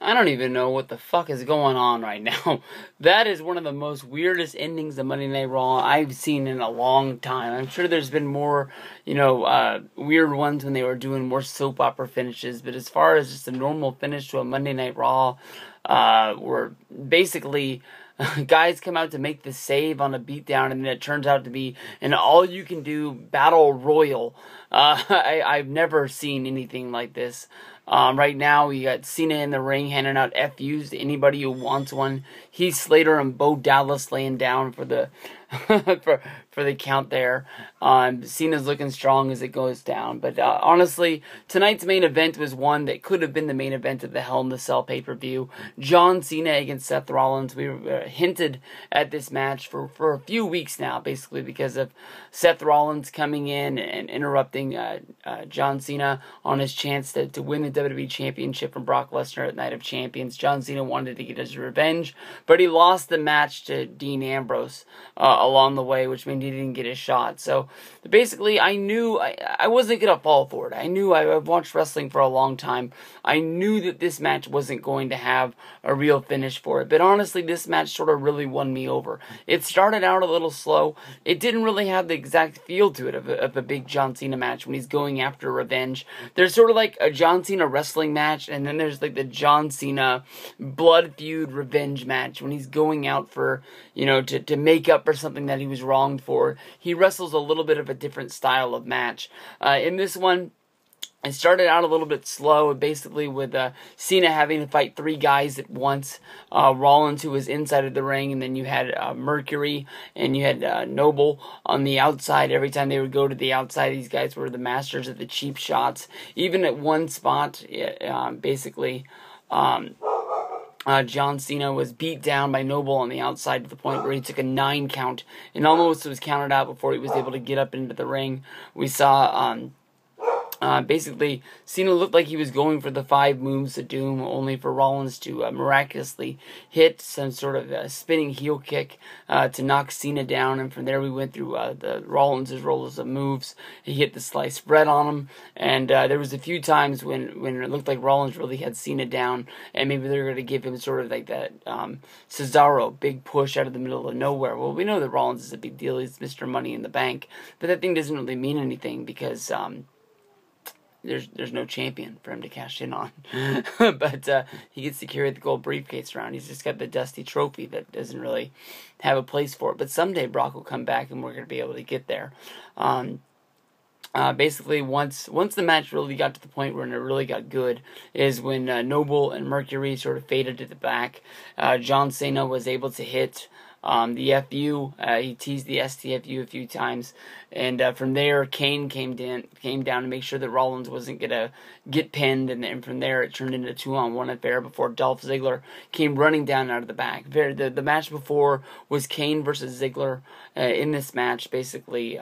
I don't even know what the fuck is going on right now. That is one of the most weirdest endings of Monday Night Raw I've seen in a long time. I'm sure there's been more, weird ones when they were doing more soap opera finishes, but as far as just a normal finish to a Monday Night Raw, where basically guys come out to make the save on a beatdown, and then it turns out to be an all-you-can-do battle royal. I've never seen anything like this. Right now, we got Cena in the ring handing out FUs to anybody who wants one. Heath Slater and Bo Dallas laying down for the for the count there. Cena's looking strong as it goes down. But honestly, tonight's main event was one that could have been the main event of the Hell in the Cell pay-per-view. John Cena against Seth Rollins. We hinted at this match for a few weeks now, basically because of Seth Rollins coming in and interrupting John Cena on his chance to win the WWE Championship from Brock Lesnar at Night of Champions. John Cena wanted to get his revenge, but he lost the match to Dean Ambrose along the way, which meant he didn't get his shot. So basically, I knew I wasn't going to fall for it. I knew I've watched wrestling for a long time. I knew that this match wasn't going to have a real finish for it. But honestly, this match sort of really won me over. It started out a little slow. It didn't really have the exact feel to it of a big John Cena match when he's going after revenge. There's sort of like a John Cena wrestling match, and then there's like the John Cena blood feud revenge match when he's going out for, to make up for something that he was wronged for. He wrestles a little bit of a different style of match. In this one, it started out a little bit slow, basically with Cena having to fight three guys at once. Rollins, who was inside of the ring, and then you had Mercury, and you had Noble on the outside. Every time they would go to the outside, these guys were the masters of the cheap shots. Even at one spot, John Cena was beat down by Noble on the outside to the point where he took a 9 count and almost was counted out before he was able to get up into the ring. We saw basically Cena looked like he was going for the 5 moves of doom, only for Rollins to miraculously hit some sort of spinning heel kick to knock Cena down, and from there we went through the Rollins' rolls of moves. He hit the sliced bread on him, and there was a few times when it looked like Rollins really had Cena down, and maybe they were going to give him sort of like that Cesaro big push out of the middle of nowhere. Well, we know that Rollins is a big deal. He's Mr. Money in the Bank, but that thing doesn't really mean anything because there's no champion for him to cash in on. But he gets to carry the gold briefcase around. He's just got the dusty trophy that doesn't really have a place for it. But someday Brock will come back and we're going to be able to get there. Basically, once the match really got to the point where it really got good is when Noble and Mercury sort of faded to the back. John Cena was able to hit the FU. He teased the STFU a few times, and from there Kane came down to make sure that Rollins wasn't gonna get pinned, and from there it turned into a 2-on-1 affair before Dolph Ziggler came running down out of the back. The match before was Kane versus Ziggler. In this match, basically,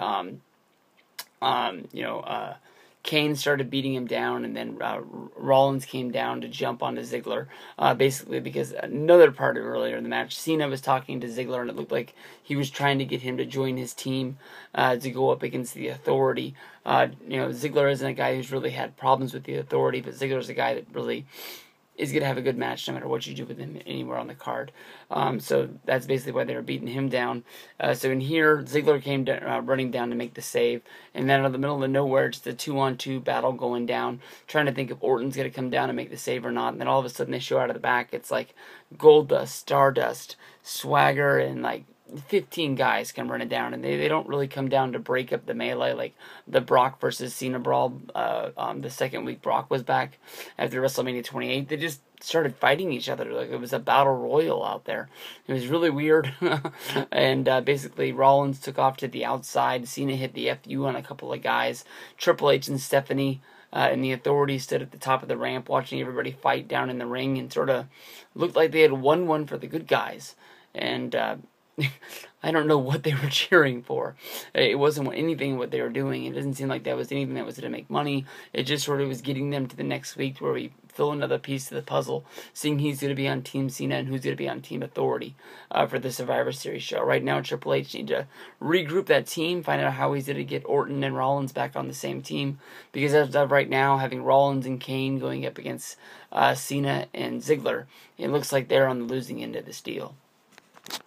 Kane started beating him down, and then Rollins came down to jump onto Ziggler, basically because another part earlier in the match, Cena was talking to Ziggler, and it looked like he was trying to get him to join his team to go up against the Authority. Ziggler isn't a guy who's really had problems with the Authority, but Ziggler's a guy that really is going to have a good match no matter what you do with him anywhere on the card. So that's basically why they were beating him down. So in here, Ziggler came running down to make the save. And then out of the middle of nowhere, just a 2-on-2 battle going down, trying to think if Orton's going to come down and make the save or not. And then all of a sudden they show out of the back, it's like Goldust, Stardust, Swagger, and like 15 guys come running down, and they don't really come down to break up the melee like the Brock versus Cena brawl the second week Brock was back after WrestleMania 28. They just started fighting each other like it was a battle royal out there. It was really weird. And basically Rollins took off to the outside. Cena hit the FU on a couple of guys. Triple H and Stephanie and the Authority stood at the top of the ramp watching everybody fight down in the ring, and sort of looked like they had won one for the good guys. And I don't know what they were cheering for. It wasn't anything what they were doing. It doesn't seem like that was anything that was going to make money. It just sort of was getting them to the next week where we fill another piece to the puzzle, seeing he's going to be on Team Cena and who's going to be on Team Authority for the Survivor Series show. Right now, Triple H needs to regroup that team, find out how he's going to get Orton and Rollins back on the same team, because as of right now, having Rollins and Kane going up against Cena and Ziggler, it looks like they're on the losing end of this deal.